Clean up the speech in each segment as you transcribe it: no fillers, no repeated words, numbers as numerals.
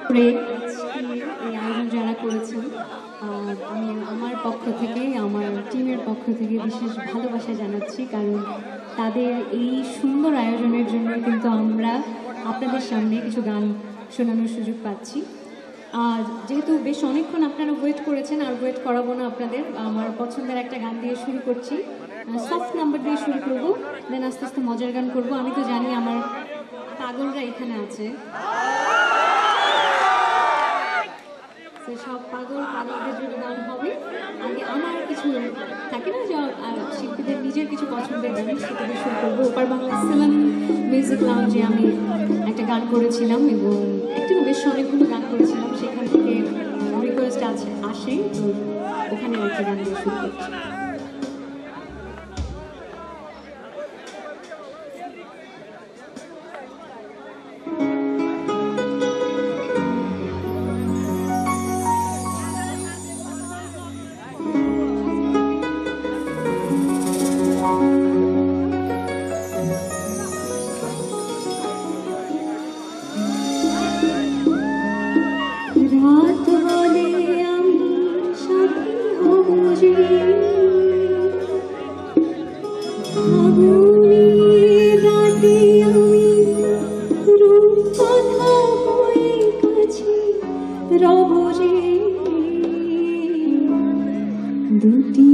করে এই আয়োজন যারা করেছেন, আমি আমার পক্ষ থেকে, আমার টিমের পক্ষ থেকে বিশেষ ভালোবাসা জানাচ্ছি, কারণ তাদের এই সুন্দর আয়োজনের জন্য কিন্তু আমরা আপনাদের সামনে কিছু গান শোনানোর সুযোগ পাচ্ছি। আর যেহেতু বেশ অনেকক্ষণ আপনারা ওয়েট করেছেন, আর ওয়েট করাবো না আপনাদের। আমার পছন্দের একটা গান দিয়ে শুরু করছি, সফট নাম্বার দিয়ে শুরু করবো, দেন আস্তে আস্তে মজার গান করবো। আমি তো জানি আমার পাগলরা এখানে আছে, সব পাগলদের জন্য গান হবে। আগে আমার কিছু থাকে না যে শিল্পীদের নিজের কিছু পছন্দের গান, সেটা দিয়ে শুরু করবো। ওপার বাংলা সেভেন মিউজিক লাউঞ্জে আমি একটা গান করেছিলাম, এবং একটু বেশ অনেকগুলো গান করেছিলাম, সেখান থেকে রিকোয়েস্ট আসে, তো ওখানে একটা গান দিয়ে শুরু করছি। রাত হলে আমি সাথী হব যে, ফাগুনের রাতে আমি রূপকথা হয়ে কাছে রব যে, দুটি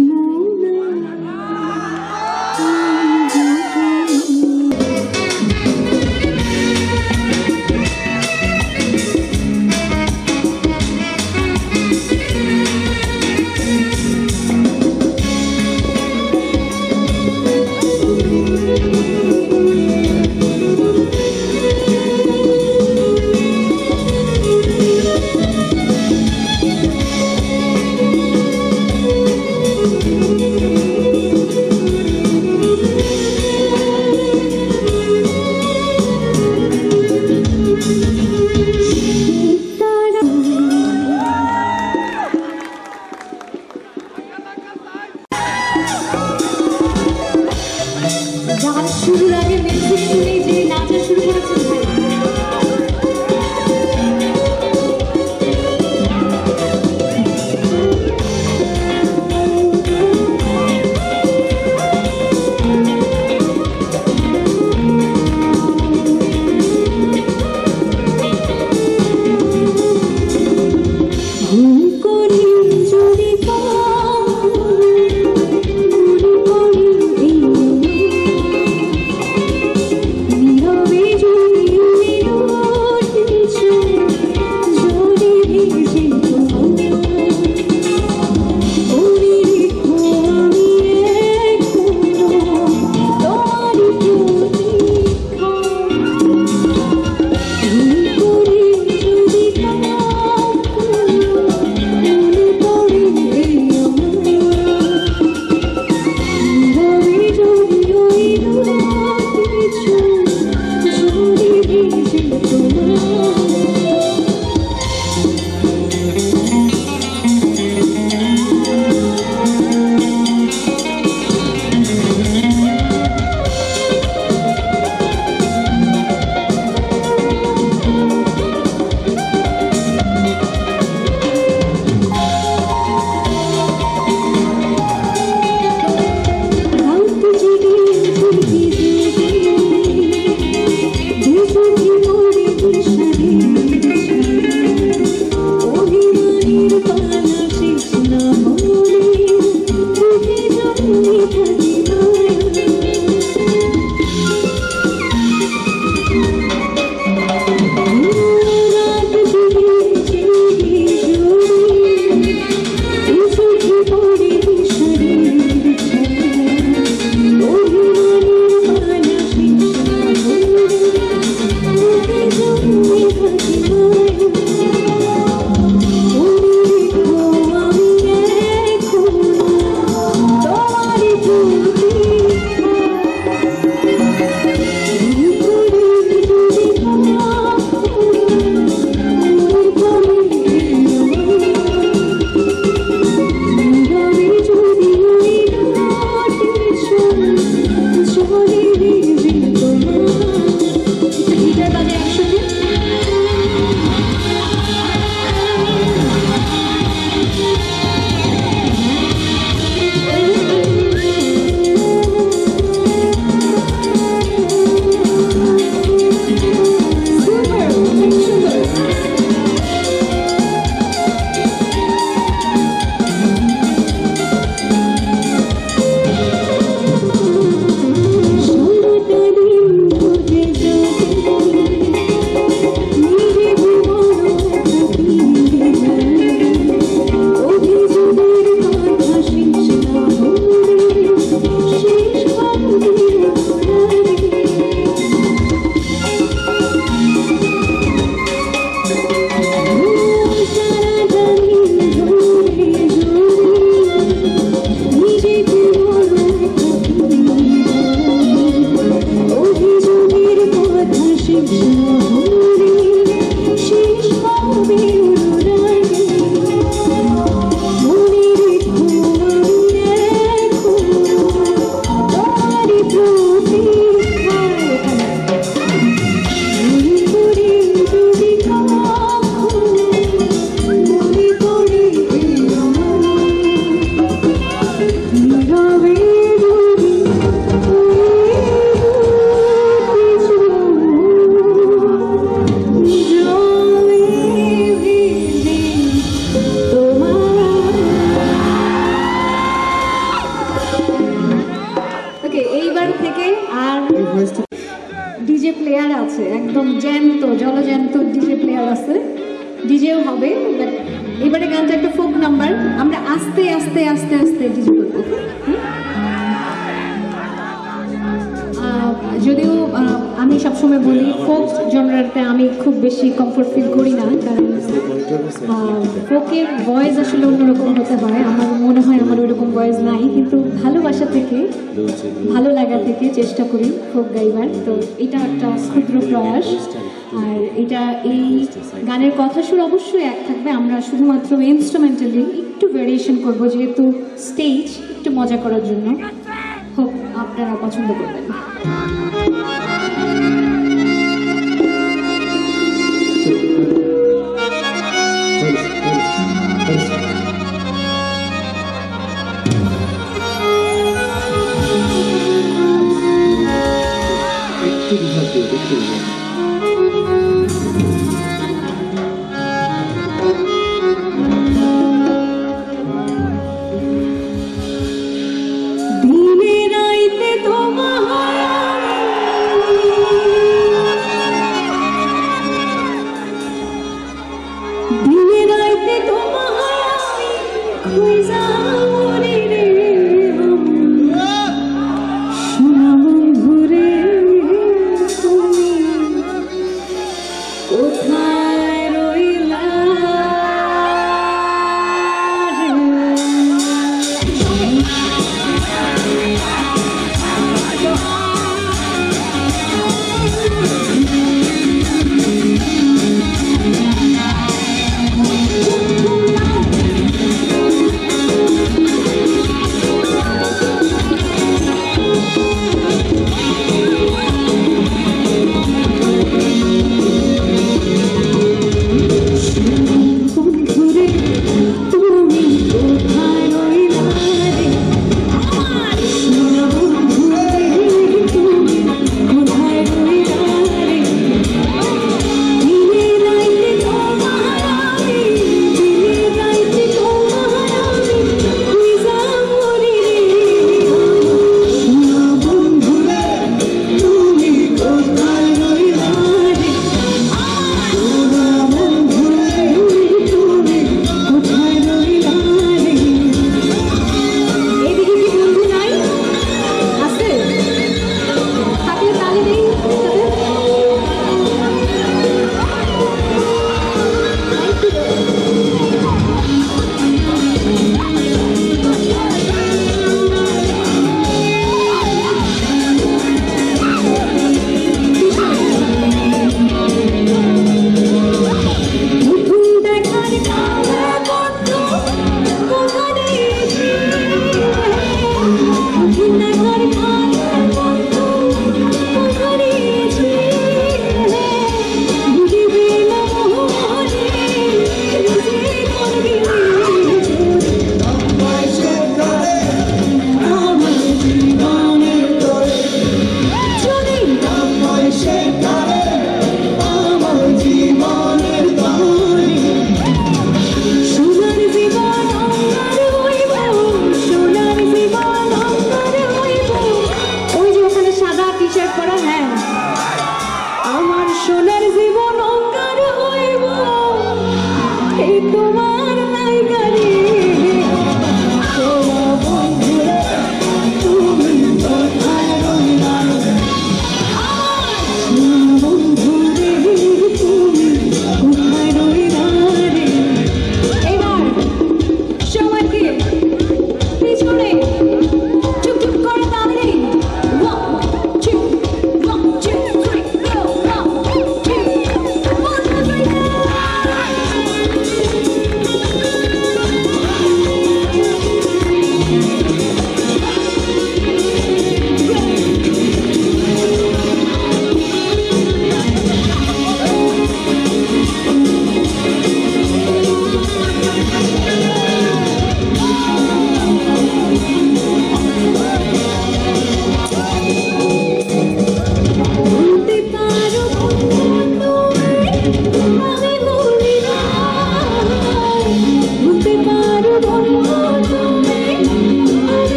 শুরুর আগে মিউজিক শুনে যে নাচা শুরু করেছেন ভাই, আর ডিজে প্লেয়ার আছে, একদম জ্যান্ত জলজ্যান্ত ডিজে প্লেয়ার আছে, ডিজেও হবে। বাট এবারে গানটা একটা ফোক নাম্বার, আমরা আস্তে আস্তে আস্তে আস্তে ডিজে করবো। যদিও আমি সবসময় বলি ফোক জনরাতে আমি খুব বেশি কমফোর্ট ফিল করি না, কারণ ফোকের ভয়েস আসলে অন্যরকম হতে হয়। আমার মনে হয় আমার ওইরকম ভয়েস নাই, কিন্তু ভালোবাসা থেকে ভালো লাগা থেকে চেষ্টা করি ফোক গাইবার। তো এটা একটা ক্ষুদ্র প্রয়াস। আর এটা এই গানের কথা সুর অবশ্যই এক থাকবে, আমরা শুধুমাত্র ইনস্ট্রুমেন্টালি একটু ভ্যারিয়েশন করবো, যেহেতু স্টেজ একটু মজা করার জন্য। হোপ আপনারা পছন্দ করবেন।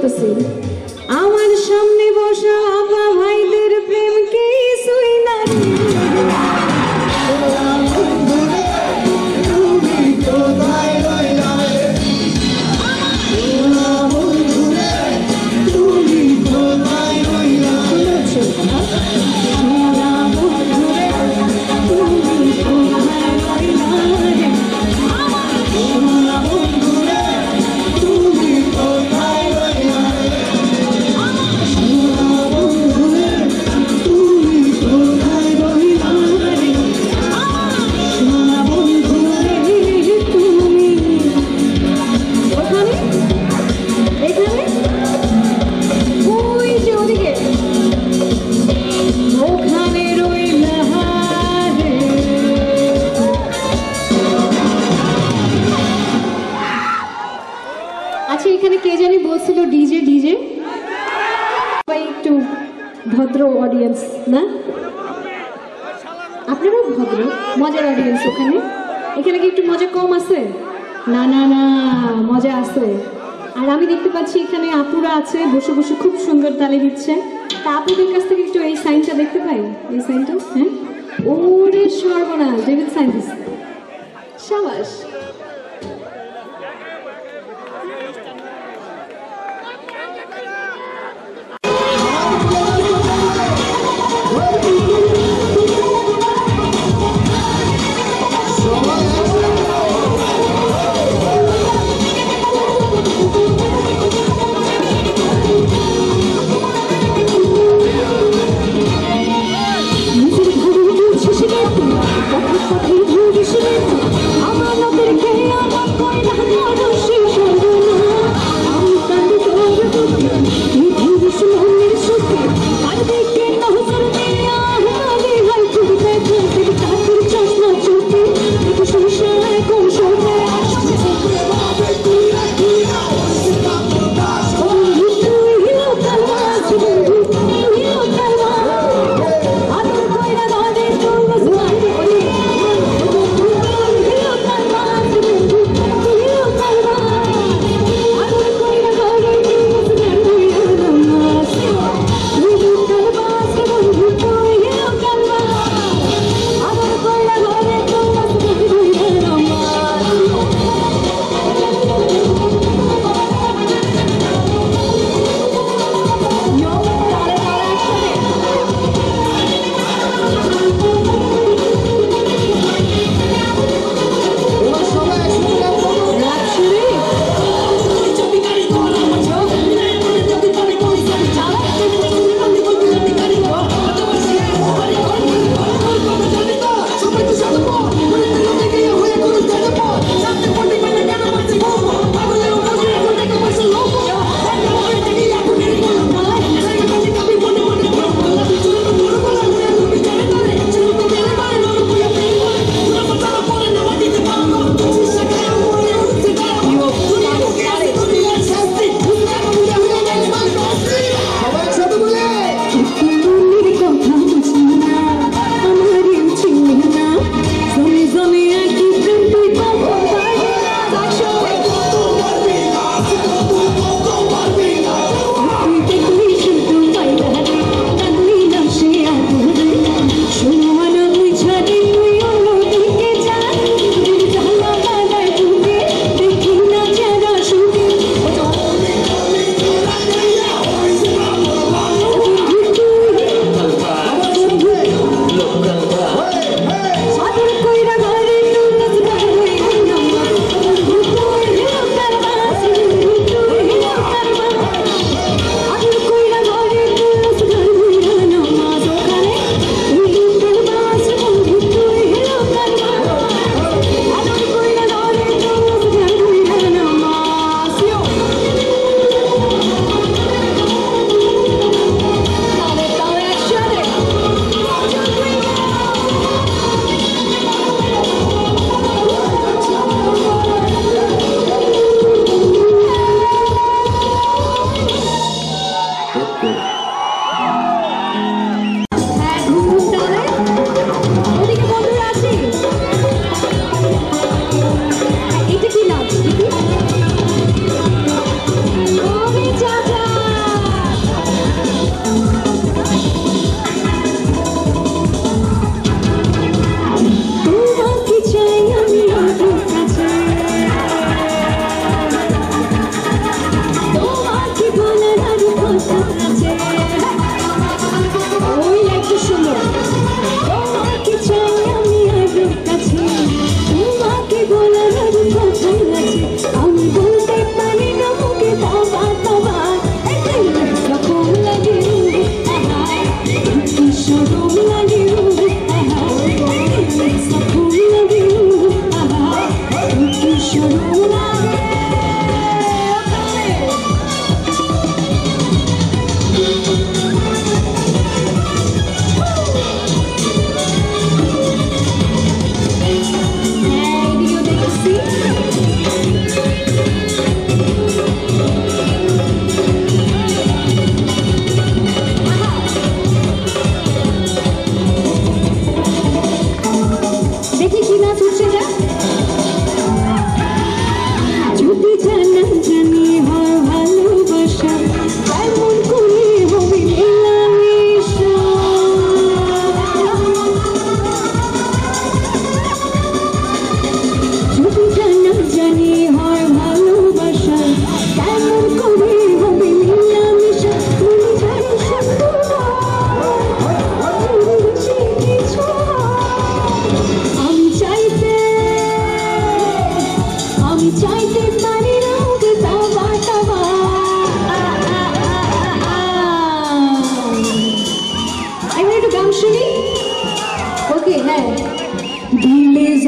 বলতেছি আমার সামনে বসা আপা ভাইদের প্রেম কি সুই না ডিজে ডিজে একটু ভদ্র অডিয়েন্স না আপনারাও ভদ্র মজার অডিয়েন্স ওখানে এখানে কি একটু মজা কম আছে না না না মজা আছে আর আমি দেখতে পাচ্ছি এখানে আপুরা আছে বসে বসে খুব সুন্দর তালে দিচ্ছে তা আপুদের কাছ থেকে একটু এই সাইনটা দেখতে পাই এই সাইনটা হ্যাঁ ওরে সর্বনাশ ডেভিড সাইন্স সাবাস আমার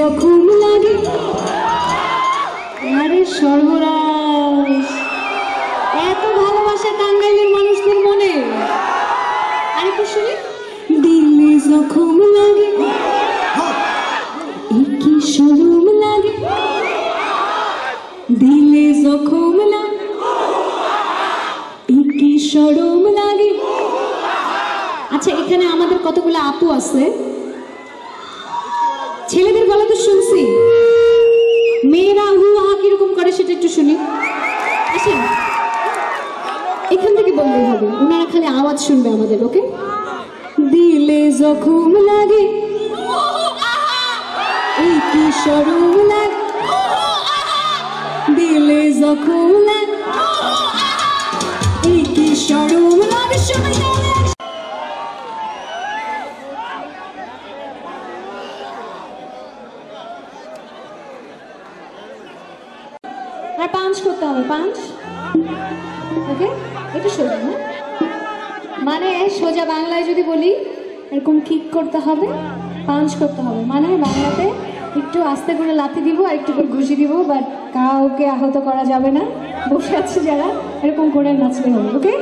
যখন লাগে আরে সর্বনাশ এত ভালোবাসা টাঙ্গাইলের মানুষদের মনে আরেকটু শুনি দিলে যখন লাগে কি শরম লাগে দিলে যখন লাগে কি শরম লাগে আচ্ছা এখানে আমাদের কতগুলো আপু আছে ছেলেদের গলা তো শুনছি মেয়েরা হু হা কিরকম করে সেটা একটু শুনি আসেন এখান থেকে বললেই হবে ওনারা খালি আওয়াজ শুনবে আমাদের ওকে দিলে যখন লাগে এই কি শরম লাগে দিলে যখন লাগে এই কি শরম লাগে সবাই আর পাঞ্চ করতে হবে পাঞ্চ ওকে এটা সোজা না মানে সোজা বাংলায় যদি বলি এরকম কিক করতে হবে পাঞ্চ করতে হবে মানে বাংলাতে একটু আস্তে করে লাথি দিব আর একটু করে ঘুষি দিব বাট কাউকে আহত করা যাবে না বসে আছে যারা এরকম করে নাচতে হবে ওকে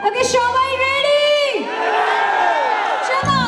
ওকে সবাই রেডি চলো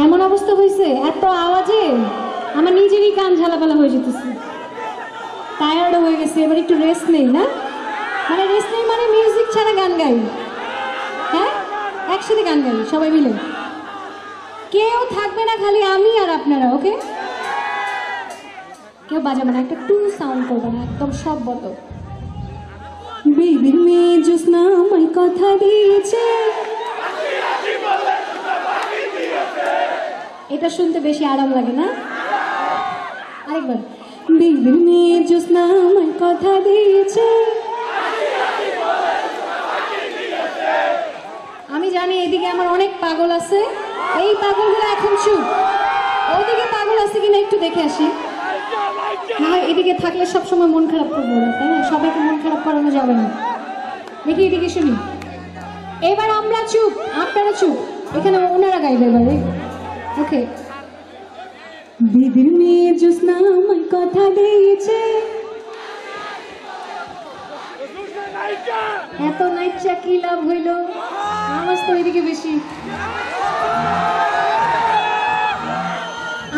এমন অবস্থা হয়েছে এত আওয়াজে আমার নিজেরই কান ঝালাপালা হয়ে যেতেছে, টায়ার্ড হয়ে গেছে। এবার একটু রেস্ট নেই না, মানে রেস্ট নেই মানে মিউজিক ছাড়া গান গাই, হ্যাঁ একসাথে গান গাই সবাই মিলে, কেউ থাকবে না খালি আমি আর আপনারা, ওকে? কেউ বাজাবে না, একটা টু সাউন্ড করবে না, একদম সব বতো। বেবির মেয়ে জোসনা আমায় কথা দিয়েছে, এটা শুনতে বেশি আরাম লাগে না? আরেকবার, বেবির মেয়ে জোসনা আমায় কথা দিয়েছে। আমি জানি এদিকে আমার অনেক পাগল আছে, এই পাগলগুলো এখন চুপ, ওদিকে পাগল আছে কিনা একটু দেখে আসি। না এদিকে থাকলে সবসময় মন খারাপ করবো না, তাই না? সবাইকে মন খারাপ করানো যাবে না। দেখি এদিকে শুনি, এবার আমরা চুপ আপনারা চুপ, এখানে ওনারা গাইবে এবারে, ওকে? বেবির মেয়ে জোসনা আমায় কথা দিয়েছে, এত নাইচা কি লাভ হইল, আওয়াজ তো এদিকে বেশি।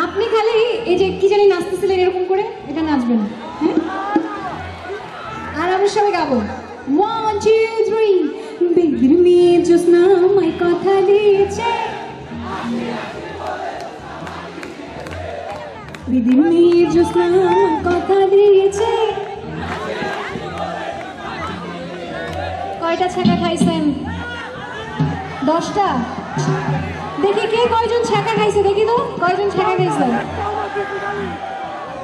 আপনি খালি এই যে কি জানি নাচতেছিলেন এরকম করে, এটা নাচবেন, হ্যাঁ? আর আমরা সবাই গাবো 1 2 3। বেবির মেয়ে জোসনা আমায় কথা দিয়েছে, বেবির মেয়ে জোসনা আমায় কথা দিয়েছে। কয়টা ছ্যাঁকা খাইছেন? 10টা। দেখি কে কয়জন ছ্যাঁকা খাইছে, দেখি তো কয়জন ছ্যাঁকা খাইছে।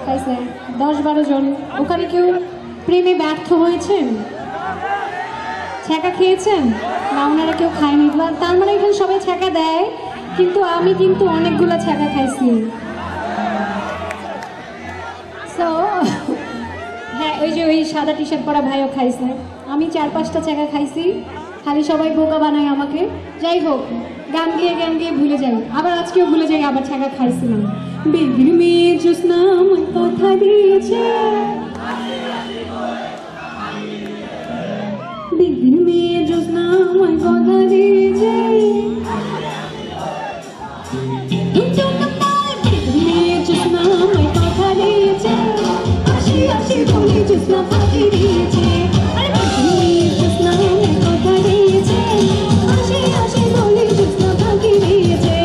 খাইছে 10-12 জন। ওখানে কেউ প্রেমে ব্যর্থ হয়েছেন, ছ্যাঁকা খেয়েছেন না? ওনারা কেউ খায়নি, তার মানে এখানে সবাই ছ্যাঁকা দেয়, কিন্তু আমি কিন্তু অনেকগুলো ছ্যাঁকা খাইছি। সো হ্যাঁ, ওই যে ওই সাদা টি শার্ট পরা ভাইও খাইছে, আমি 4-5টা ছ্যাঁকা খাইছি, খালি সবাই বোকা বানায় আমাকে। যাই হোক, গান গিয়ে ভুলে যাই, আবার আজকেও ভুলে যাই আবার ছ্যাঁকা খাইছিলাম। বেবির মেয়ে জোসনা আমায় কথা দিয়েছে, বেবির মেয়ে জোসনা আমায় কথা দিয়েছে। মেয়ে জোসনা আমায় কথা দিয়েছে, হাসি হাসি বলে জোসনা ফাঁকি দিয়েছে। মেয়ে জোসনা আমায় কথা দিয়েছে, হাসি হাসি বলে জোসনা ফাঁকি দিয়েছে।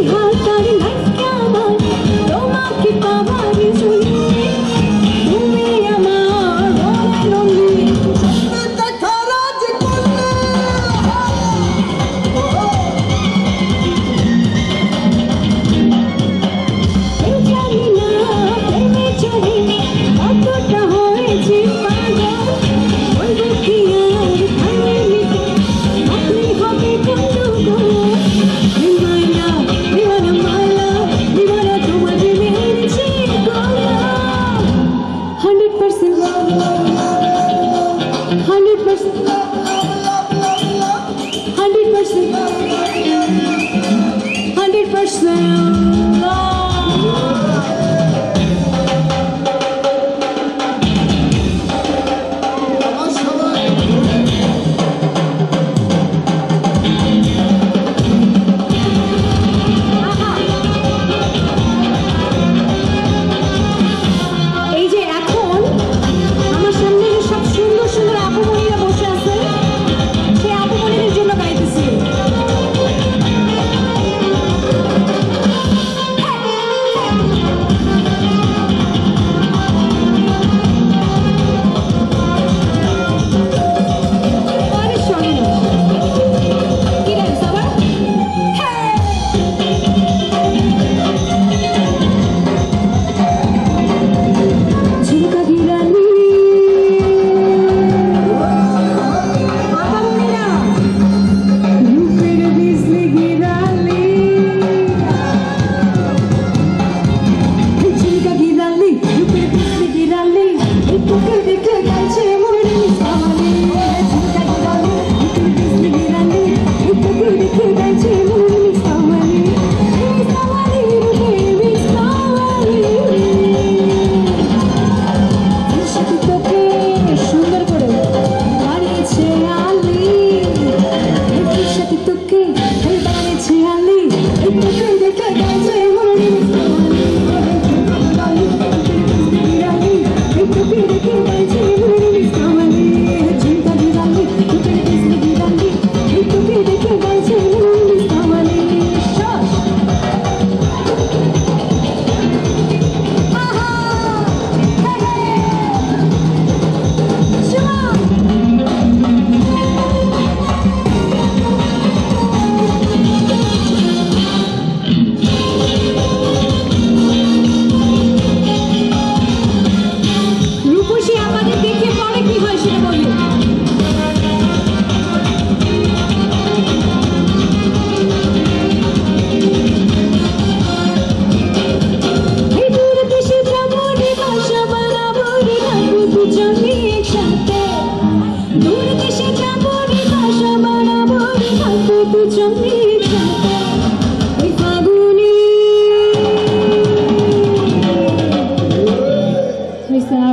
হালকার নায়িকা আমার তোমাকে পাবার জন্য তুমি আমার মনের রঙিন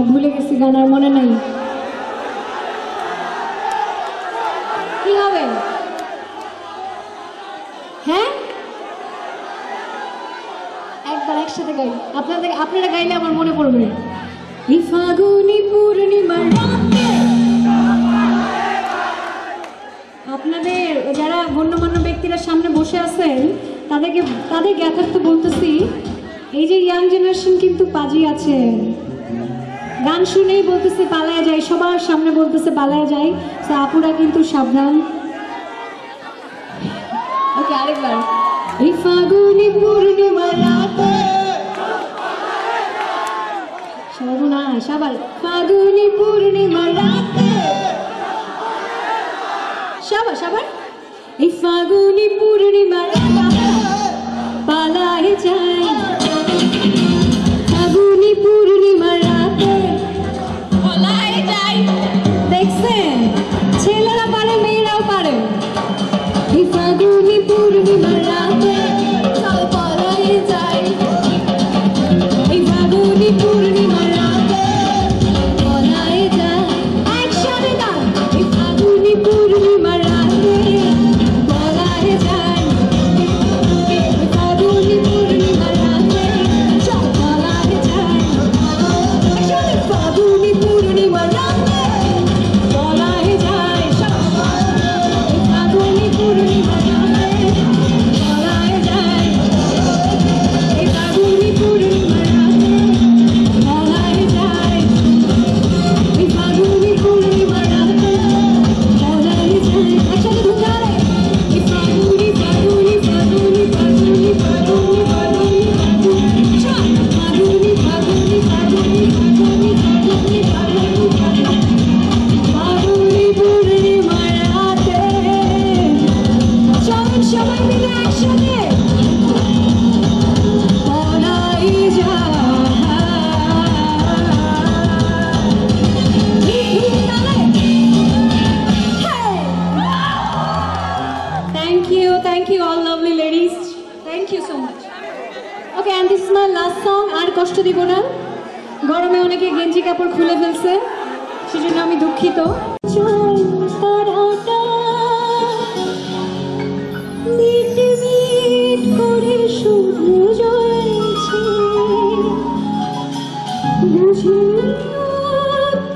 ভুলে গেছি গান আর মনে নাই কি হবে হ্যাঁ একবার একসাথে গাই আপনারা গাইলে আমার মনে পড়বে এই ফাগুনি পূর্ণিমার রাতে আপনাদের যারা গণ্যমান্য ব্যক্তিরা সামনে বসে আছেন তাদের জ্ঞাতার্থ বলতেছি এই যে ইয়াং জেনারেশন কিন্তু পাজি আছে গান শুনেই বলতেছে পালায়া যায় সবার সামনে বলতেছে পালায়া যায় আপুরা কিন্তু সাবধান ওকে আরেকবার এই ফাগুনি পূর্ণিমার রাতে সবার ফাগুনি পূর্ণিমার রাতে সবার এই ফাগুনি পূর্ণিমার রাতে পালায় যায় ফাগুনি পূর্ণিমার রাতে পালায় যায় দেখছেন ছেলেরা পারে মেয়েরাও পারে এই ফাগুনি পূর্ণিমার রাতে পালায় যায় এই ফাগুনি পূর্ণিমার রাতে পালায় যায় একসাথে গান এই ফাগুনি পূর্ণিমার রাতে পালায় যায় thank you so much. Okay, and this is my last song. আর কষ্ট দিব না, গরমে অনেকে গেঞ্জি কাপড় খুলে ফেলছে, সেজন্য আমি দুঃখিত। তারাটা মিট মিট করে শুধু জ্বলছে, বুঝি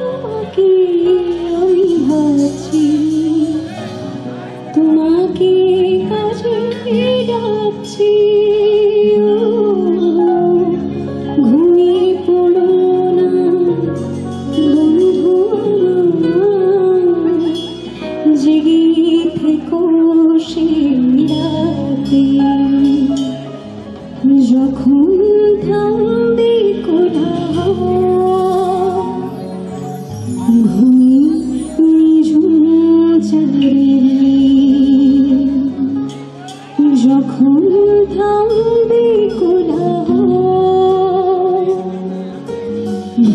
তোমাকে আমি ভাবছি, তোমাকে কাছে ডাকছি। ঘুমিয়ে পড়ো না বন্ধু, জেগে থেকো সেই রাতে, যখন থামবে কোথাও ঘুমিয়ে নিঝুম চারিদিকে, যখন থামবে কোলাহল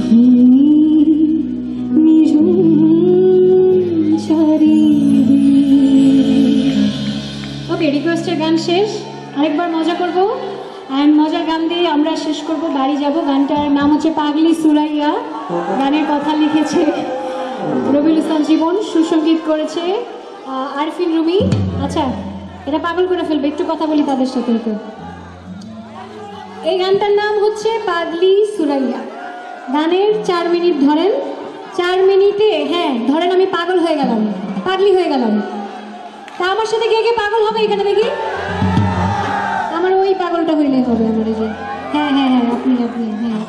ঘুমিয়ে নিঝুম চারিদিকে। ওকে, রিকোয়েস্টের গান শেষ, আরেকবার মজা করব, অ্যান্ড মজার গান দিয়ে আমরা শেষ করব, বাড়ি যাব। গানটার নাম হচ্ছে পাগলি সুরাইয়া। গানের কথা লিখেছে রবিউল ইসলাম জীবন, সুসঙ্গীত করেছে আরফিন রুমি। আচ্ছা, এটা পাগল করে ফেলবে, একটু কথা বলি তাদের সাথে। একটু, এই গানটার নাম হচ্ছে পাগলি সুরাইয়া। গানের 4 মিনিট ধরেন, 4 মিনিটে হ্যাঁ ধরেন আমি পাগল হয়ে গেলাম, পাগলি হয়ে গেলাম, তা আমার সাথে কে কে পাগল হবে এখানে দেখি? আমার ওই পাগলটা হইলে হবে, আমার এই যে হ্যাঁ হ্যাঁ হ্যাঁ আপনি আপনি হ্যাঁ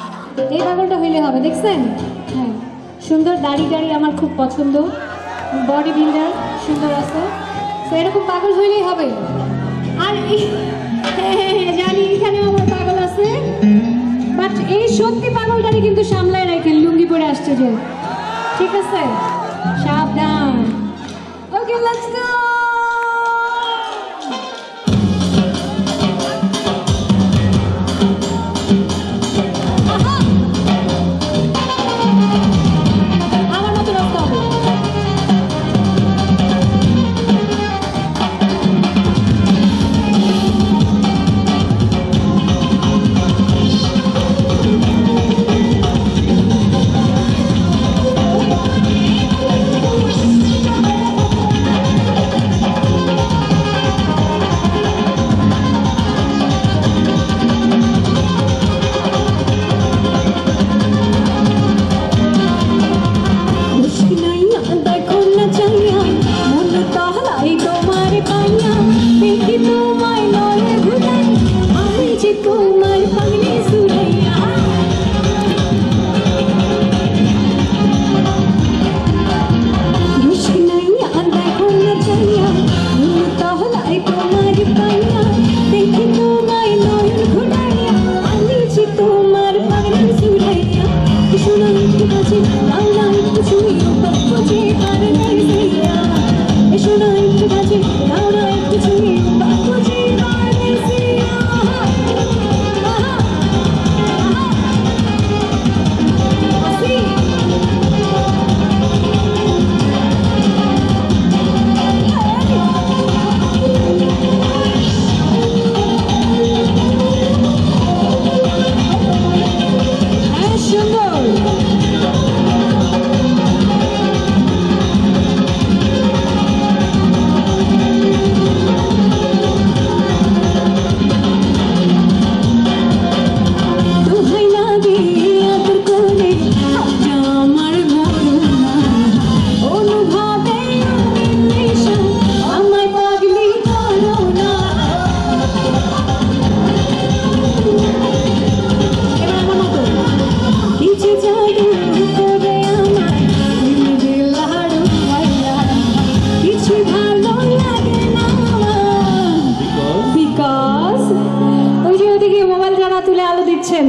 এই পাগলটা হইলে হবে, দেখছেন? হ্যাঁ, সুন্দর দাড়ি দাড়ি আমার খুব পছন্দ, বডি বিল্ডার সুন্দর আছে, তো এরকম পাগল হইলেই হবে। আর হ্যাঁ হ্যাঁ হ্যাঁ জানি এখানে আমার পাগল আছে, বাট এই সত্যি পাগলটাকে কিন্তু সামলায় রাখেন, লুঙ্গি পরে আসছে যে, ঠিক আছে? সাবধান। ওকে, লেটস গো।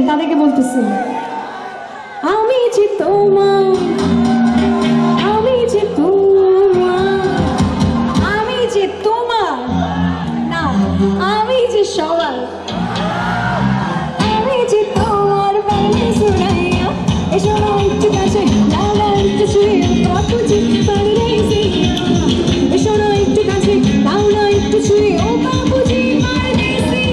তাদেরকে বলতেছি, আমি যে তোমার, আমি যে তোমার, আমি যে তোমার না, আমি যে সবার, আমি যে তোমার পাগলি সুরাইয়া। এসো না একটু কাছে, না না একটু ছুঁয়ে বাপুজি পারদেসি, এসো না একটু কাছে, দাও না একটু ছুঁয়ে ও বাপুজি পারদেসি।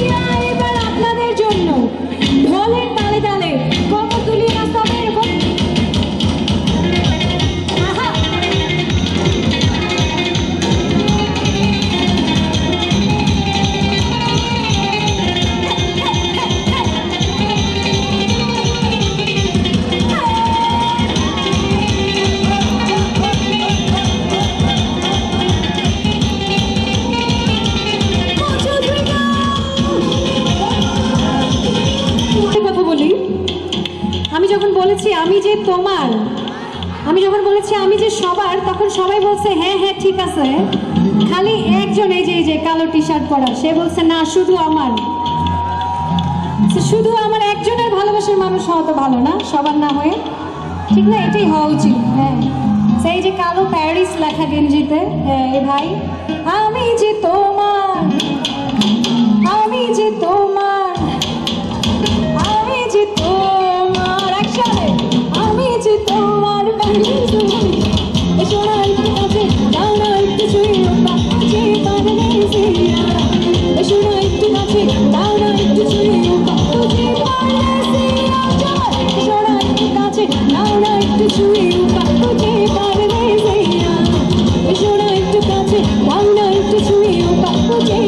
বলেছি আমি যে তোমার, আমি যখন বলেছি আমি যে সবার, তখন সবাই বলছে হ্যাঁ হ্যাঁ ঠিক আছে। খালি একজন এই যে কালো টি শার্ট পরা, সে বলছে না শুধু আমার। শুধু আমার একজনের ভালোবাসার মানুষ হওয়া তো ভালো না, সবার না হয়ে, ঠিক না? এটাই হওয়া উচিত। হ্যাঁ, সেই যে কালো প্যারিস লেখা গেঞ্জিতে, হ্যাঁ ভাই, আমি যে তোমার, আমি যে তোমার, আমি যে তোমার, একসাথে আমি যে তোমার প্যারিস। এসো না একটু কাছে, দাও না একটু ছুঁয়ে, বাজে পারদেসি। এসো না একটু কাছে, দাও না একটু ছুঁয়ে, বাজে পারদেসি। এসো না একটু কাছে, দাও না একটু ছুঁয়ে, বাজে পারদেসি। এসো না একটু কাছে, দাও না একটু ছুঁয়ে, বাজে